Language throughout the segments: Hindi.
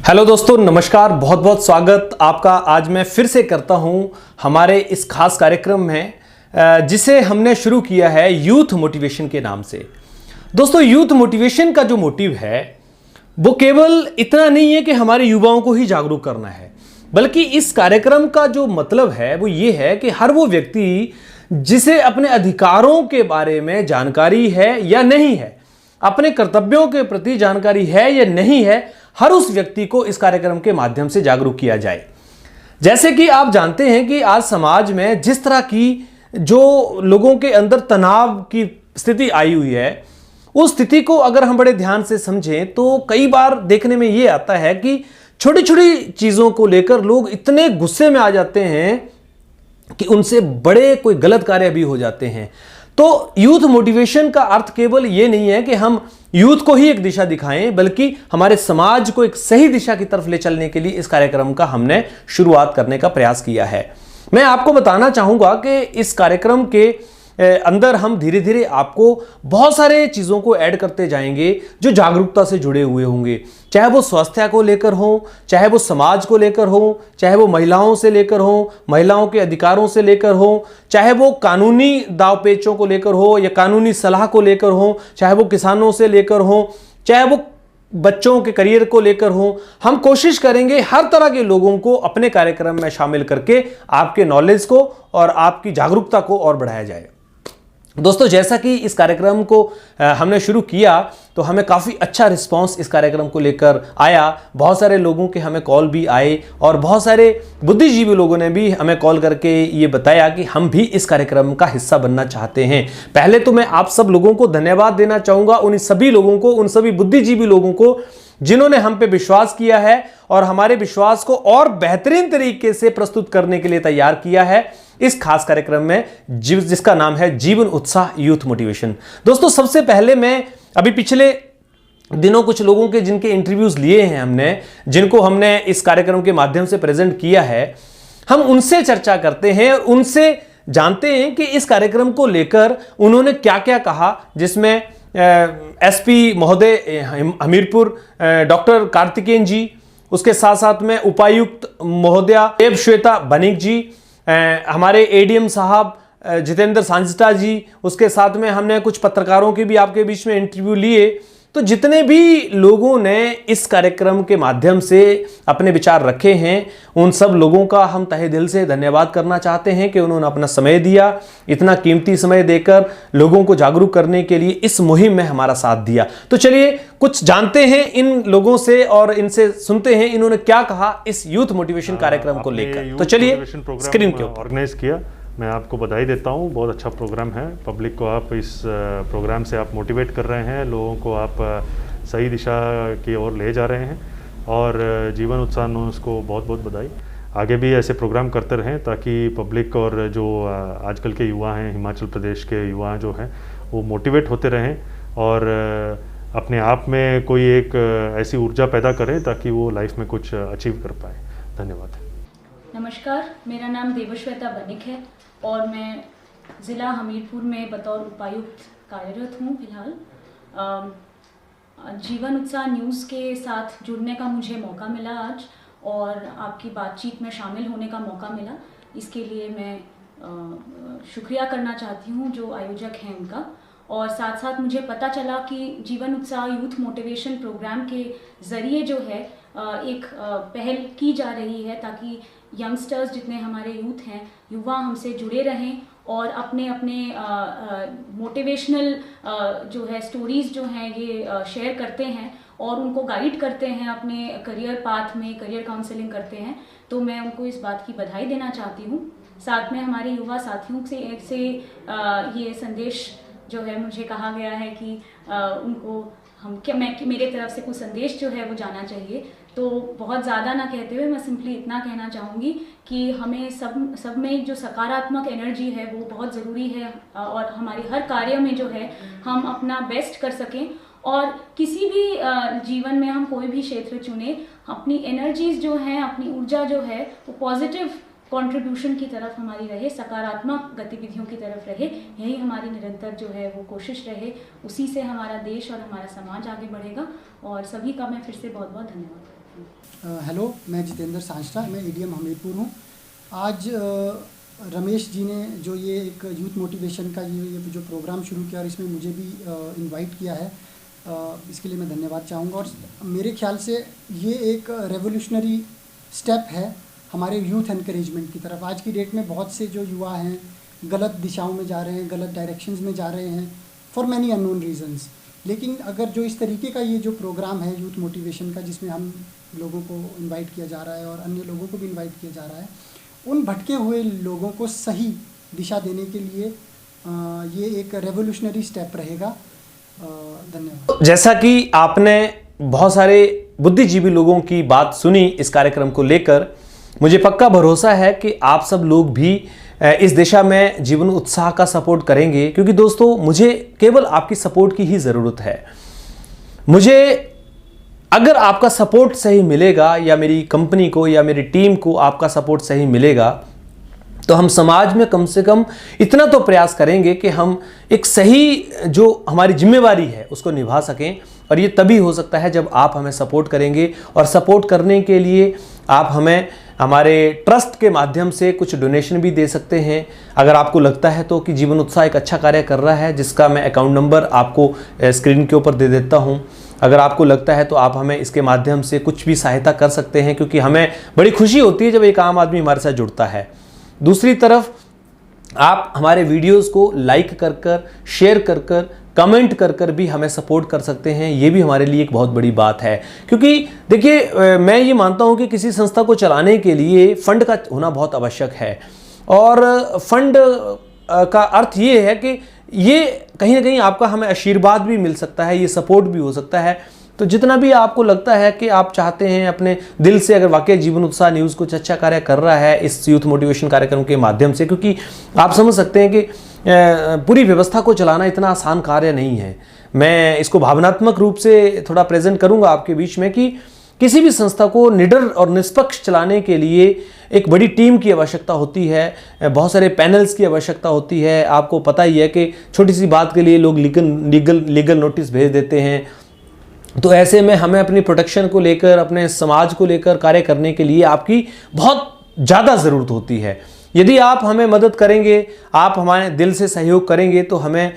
हेलो दोस्तों, नमस्कार। बहुत बहुत स्वागत आपका आज मैं फिर से करता हूं हमारे इस खास कार्यक्रम में जिसे हमने शुरू किया है यूथ मोटिवेशन के नाम से। दोस्तों, यूथ मोटिवेशन का जो मोटिव है वो केवल इतना नहीं है कि हमारे युवाओं को ही जागरूक करना है, बल्कि इस कार्यक्रम का जो मतलब है वो ये है कि हर वो व्यक्ति जिसे अपने अधिकारों के बारे में जानकारी है या नहीं है, अपने कर्तव्यों के प्रति जानकारी है या नहीं है, हर उस व्यक्ति को इस कार्यक्रम के माध्यम से जागरूक किया जाए। जैसे कि आप जानते हैं कि आज समाज में जिस तरह की जो लोगों के अंदर तनाव की स्थिति आई हुई है, उस स्थिति को अगर हम बड़े ध्यान से समझें तो कई बार देखने में ये आता है कि छोटी छोटी चीज़ों को लेकर लोग इतने गुस्से में आ जाते हैं कि उनसे बड़े कोई गलत कार्य भी हो जाते हैं। तो यूथ मोटिवेशन का अर्थ केवल ये नहीं है कि हम यूथ को ही एक दिशा दिखाएं, बल्कि हमारे समाज को एक सही दिशा की तरफ ले चलने के लिए इस कार्यक्रम का हमने शुरुआत करने का प्रयास किया है। मैं आपको बताना चाहूंगा कि इस कार्यक्रम के अंदर हम धीरे धीरे आपको बहुत सारे चीज़ों को ऐड करते जाएंगे जो जागरूकता से जुड़े हुए होंगे, चाहे वो स्वास्थ्य को लेकर हो, चाहे वो समाज को लेकर हो, चाहे वो महिलाओं से लेकर हो, महिलाओं के अधिकारों से लेकर हो, चाहे वो कानूनी दाव पेचों को लेकर हो या कानूनी सलाह को लेकर हो, चाहे वो किसानों से लेकर हो, चाहे वो बच्चों के करियर को लेकर हो। हम कोशिश करेंगे हर तरह के लोगों को अपने कार्यक्रम में शामिल करके आपके नॉलेज को और आपकी जागरूकता को और बढ़ाया जाए। दोस्तों, जैसा कि इस कार्यक्रम को हमने शुरू किया तो हमें काफ़ी अच्छा रिस्पांस इस कार्यक्रम को लेकर आया। बहुत सारे लोगों के हमें कॉल भी आए और बहुत सारे बुद्धिजीवी लोगों ने भी हमें कॉल करके ये बताया कि हम भी इस कार्यक्रम का हिस्सा बनना चाहते हैं। पहले तो मैं आप सब लोगों को धन्यवाद देना चाहूँगा, उन सभी लोगों को, उन सभी बुद्धिजीवी लोगों को जिन्होंने हम पे विश्वास किया है और हमारे विश्वास को और बेहतरीन तरीके से प्रस्तुत करने के लिए तैयार किया है इस खास कार्यक्रम में जिसका नाम है जीवन उत्साह यूथ मोटिवेशन। दोस्तों, सबसे पहले मैं अभी पिछले दिनों कुछ लोगों के जिनके इंटरव्यूज लिए हैं हमने, जिनको हमने इस कार्यक्रम के माध्यम से प्रेजेंट किया है, हम उनसे चर्चा करते हैं और उनसे जानते हैं कि इस कार्यक्रम को लेकर उन्होंने क्या क्या कहा, जिसमें एसपी महोदय हमीरपुर डॉक्टर कार्तिकेयन जी, उसके साथ साथ में उपायुक्त महोदया देव श्वेता बनिक जी, हमारे एडीएम साहब जितेंद्र सांजिटा जी, उसके साथ में हमने कुछ पत्रकारों के भी आपके बीच में इंटरव्यू लिए। तो जितने भी लोगों ने इस कार्यक्रम के माध्यम से अपने विचार रखे हैं, उन सब लोगों का हम तहे दिल से धन्यवाद करना चाहते हैं कि उन्होंने अपना समय दिया, इतना कीमती समय देकर लोगों को जागरूक करने के लिए इस मुहिम में हमारा साथ दिया। तो चलिए कुछ जानते हैं इन लोगों से और इनसे सुनते हैं इन्होंने क्या कहा इस यूथ मोटिवेशन कार्यक्रम को लेकर। तो चलिए स्क्रीन के ऊपर ऑर्गेनाइज किया, मैं आपको बधाई देता हूँ। बहुत अच्छा प्रोग्राम है। पब्लिक को आप इस प्रोग्राम से आप मोटिवेट कर रहे हैं, लोगों को आप सही दिशा की ओर ले जा रहे हैं और जीवन उत्साह न्यूज़ को बहुत बहुत बधाई। आगे भी ऐसे प्रोग्राम करते रहें ताकि पब्लिक और जो आजकल के युवा हैं, हिमाचल प्रदेश के युवा जो हैं, वो मोटिवेट होते रहें और अपने आप में कोई एक ऐसी ऊर्जा पैदा करें ताकि वो लाइफ में कुछ अचीव कर पाए। धन्यवाद। नमस्कार, मेरा नाम देवश्वेता बनिक है और मैं ज़िला हमीरपुर में बतौर उपायुक्त कार्यरत हूँ फिलहाल। जीवन उत्साह न्यूज़ के साथ जुड़ने का मुझे मौका मिला आज और आपकी बातचीत में शामिल होने का मौका मिला। इसके लिए मैं शुक्रिया करना चाहती हूँ जो आयोजक हैं उनका। और साथ साथ मुझे पता चला कि जीवन उत्साह यूथ मोटिवेशन प्रोग्राम के ज़रिए जो है एक पहल की जा रही है ताकि यंगस्टर्स जितने हमारे यूथ हैं, युवा हमसे जुड़े रहें और अपने अपने मोटिवेशनल जो है स्टोरीज़ जो हैं ये शेयर करते हैं और उनको गाइड करते हैं अपने करियर पाथ में, करियर काउंसलिंग करते हैं। तो मैं उनको इस बात की बधाई देना चाहती हूँ। साथ में हमारे युवा साथियों से ये संदेश जो है मुझे कहा गया है कि उनको मेरे तरफ से कुछ संदेश जो है वो जाना चाहिए। तो बहुत ज़्यादा ना कहते हुए मैं सिंपली इतना कहना चाहूँगी कि हमें सब में जो सकारात्मक एनर्जी है वो बहुत ज़रूरी है और हमारे हर कार्य में जो है हम अपना बेस्ट कर सकें और किसी भी जीवन में हम कोई भी क्षेत्र चुने, अपनी एनर्जीज जो हैं, अपनी ऊर्जा जो है वो पॉजिटिव कंट्रीब्यूशन की तरफ हमारी रहे, सकारात्मक गतिविधियों की तरफ रहे। यही हमारी निरंतर जो है वो कोशिश रहे। उसी से हमारा देश और हमारा समाज आगे बढ़ेगा। और सभी का मैं फिर से बहुत बहुत धन्यवाद। हेलो, मैं जितेंद्र सांचरा, मैं एडीएम हमीरपुर हूँ। आज रमेश जी ने जो ये एक यूथ मोटिवेशन का ये जो प्रोग्राम शुरू किया और इसमें मुझे भी इनवाइट किया है, इसके लिए मैं धन्यवाद चाहूँगा। और मेरे ख्याल से ये एक रेवोल्यूशनरी स्टेप है हमारे यूथ एनकरेजमेंट की तरफ। आज की डेट में बहुत से जो युवा हैं गलत दिशाओं में जा रहे हैं, गलत डायरेक्शंस में जा रहे हैं फॉर मैनी अननोन रीजंस। लेकिन अगर जो इस तरीके का ये जो प्रोग्राम है यूथ मोटिवेशन का, जिसमें हम लोगों को इनवाइट किया जा रहा है और अन्य लोगों को भी इनवाइट किया जा रहा है, उन भटके हुए लोगों को सही दिशा देने के लिए ये एक रेवोल्यूशनरी स्टेप रहेगा। धन्यवाद। जैसा कि आपने बहुत सारे बुद्धिजीवी लोगों की बात सुनी इस कार्यक्रम को लेकर, मुझे पक्का भरोसा है कि आप सब लोग भी इस दिशा में जीवन उत्साह का सपोर्ट करेंगे, क्योंकि दोस्तों मुझे केवल आपकी सपोर्ट की ही ज़रूरत है। मुझे अगर आपका सपोर्ट सही मिलेगा, या मेरी कंपनी को या मेरी टीम को आपका सपोर्ट सही मिलेगा, तो हम समाज में कम से कम इतना तो प्रयास करेंगे कि हम एक सही जो हमारी जिम्मेवारी है उसको निभा सकें। और ये तभी हो सकता है जब आप हमें सपोर्ट करेंगे। और सपोर्ट करने के लिए आप हमें हमारे ट्रस्ट के माध्यम से कुछ डोनेशन भी दे सकते हैं। अगर आपको लगता है तो कि जीवन उत्साह एक अच्छा कार्य कर रहा है, जिसका मैं अकाउंट नंबर आपको स्क्रीन के ऊपर दे देता हूं। अगर आपको लगता है तो आप हमें इसके माध्यम से कुछ भी सहायता कर सकते हैं, क्योंकि हमें बड़ी खुशी होती है जब एक आम आदमी हमारे साथ जुड़ता है। दूसरी तरफ आप हमारे वीडियोस को लाइक कर कर, शेयर कर कर, कमेंट कर कर भी हमें सपोर्ट कर सकते हैं। ये भी हमारे लिए एक बहुत बड़ी बात है, क्योंकि देखिए मैं ये मानता हूँ कि किसी संस्था को चलाने के लिए फंड का होना बहुत आवश्यक है। और फंड का अर्थ ये है कि ये कहीं ना कहीं आपका हमें आशीर्वाद भी मिल सकता है, ये सपोर्ट भी हो सकता है। तो जितना भी आपको लगता है कि आप चाहते हैं अपने दिल से, अगर वाकई जीवन उत्साह न्यूज़ कुछ अच्छा कार्य कर रहा है इस यूथ मोटिवेशन कार्यक्रम के माध्यम से, क्योंकि आप समझ सकते हैं कि पूरी व्यवस्था को चलाना इतना आसान कार्य नहीं है। मैं इसको भावनात्मक रूप से थोड़ा प्रेजेंट करूंगा आपके बीच में कि किसी भी संस्था को निडर और निष्पक्ष चलाने के लिए एक बड़ी टीम की आवश्यकता होती है, बहुत सारे पैनल्स की आवश्यकता होती है। आपको पता ही है कि छोटी सी बात के लिए लोग लीगल नोटिस भेज देते हैं। तो ऐसे में हमें अपनी प्रोटेक्शन को लेकर, अपने समाज को लेकर कार्य करने के लिए आपकी बहुत ज़्यादा ज़रूरत होती है। यदि आप हमें मदद करेंगे, आप हमारे दिल से सहयोग करेंगे, तो हमें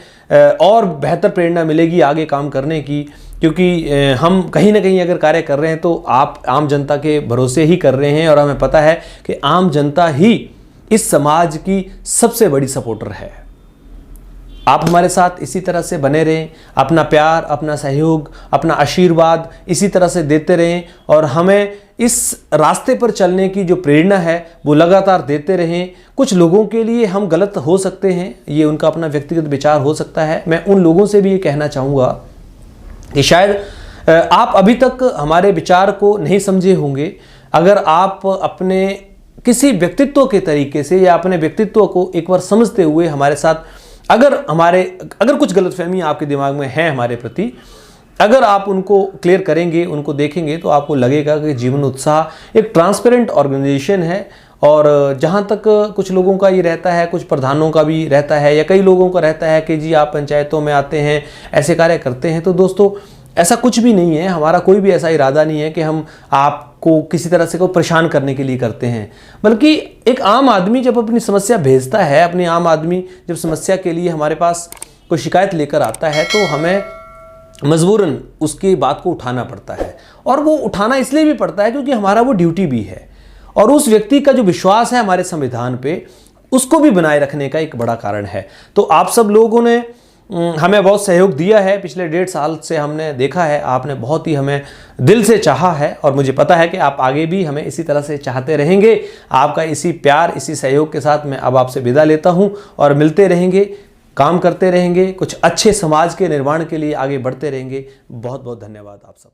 और बेहतर प्रेरणा मिलेगी आगे काम करने की। क्योंकि हम कहीं ना कहीं अगर कार्य कर रहे हैं तो आप आम जनता के भरोसे ही कर रहे हैं, और हमें पता है कि आम जनता ही इस समाज की सबसे बड़ी सपोर्टर है। आप हमारे साथ इसी तरह से बने रहें, अपना प्यार, अपना सहयोग, अपना आशीर्वाद इसी तरह से देते रहें, और हमें इस रास्ते पर चलने की जो प्रेरणा है वो लगातार देते रहें। कुछ लोगों के लिए हम गलत हो सकते हैं, ये उनका अपना व्यक्तिगत विचार हो सकता है। मैं उन लोगों से भी ये कहना चाहूँगा कि शायद आप अभी तक हमारे विचार को नहीं समझे होंगे। अगर आप अपने किसी व्यक्तित्व के तरीके से या अपने व्यक्तित्व को एक बार समझते हुए हमारे साथ अगर कुछ गलतफहमी आपके दिमाग में है हमारे प्रति, अगर आप उनको क्लियर करेंगे, उनको देखेंगे, तो आपको लगेगा कि जीवन उत्साह एक ट्रांसपेरेंट ऑर्गेनाइजेशन है। और जहाँ तक कुछ लोगों का ये रहता है, कुछ प्रधानों का भी रहता है, या कई लोगों का रहता है कि जी आप पंचायतों में आते हैं, ऐसे कार्य करते हैं, तो दोस्तों ऐसा कुछ भी नहीं है। हमारा कोई भी ऐसा इरादा नहीं है कि हम आपको किसी तरह से को परेशान करने के लिए करते हैं। बल्कि एक आम आदमी जब अपनी समस्या भेजता है, अपनी आम आदमी जब समस्या के लिए हमारे पास कोई शिकायत लेकर आता है, तो हमें मजबूरन उसकी बात को उठाना पड़ता है। और वो उठाना इसलिए भी पड़ता है क्योंकि हमारा वो ड्यूटी भी है, और उस व्यक्ति का जो विश्वास है हमारे संविधान पे, उसको भी बनाए रखने का एक बड़ा कारण है। तो आप सब लोगों ने हमें बहुत सहयोग दिया है। पिछले 1.5 साल से हमने देखा है, आपने बहुत ही हमें दिल से चाहा है, और मुझे पता है कि आप आगे भी हमें इसी तरह से चाहते रहेंगे। आपका इसी प्यार, इसी सहयोग के साथ मैं अब आपसे विदा लेता हूं, और मिलते रहेंगे, काम करते रहेंगे, कुछ अच्छे समाज के निर्माण के लिए आगे बढ़ते रहेंगे। बहुत बहुत धन्यवाद आप सब।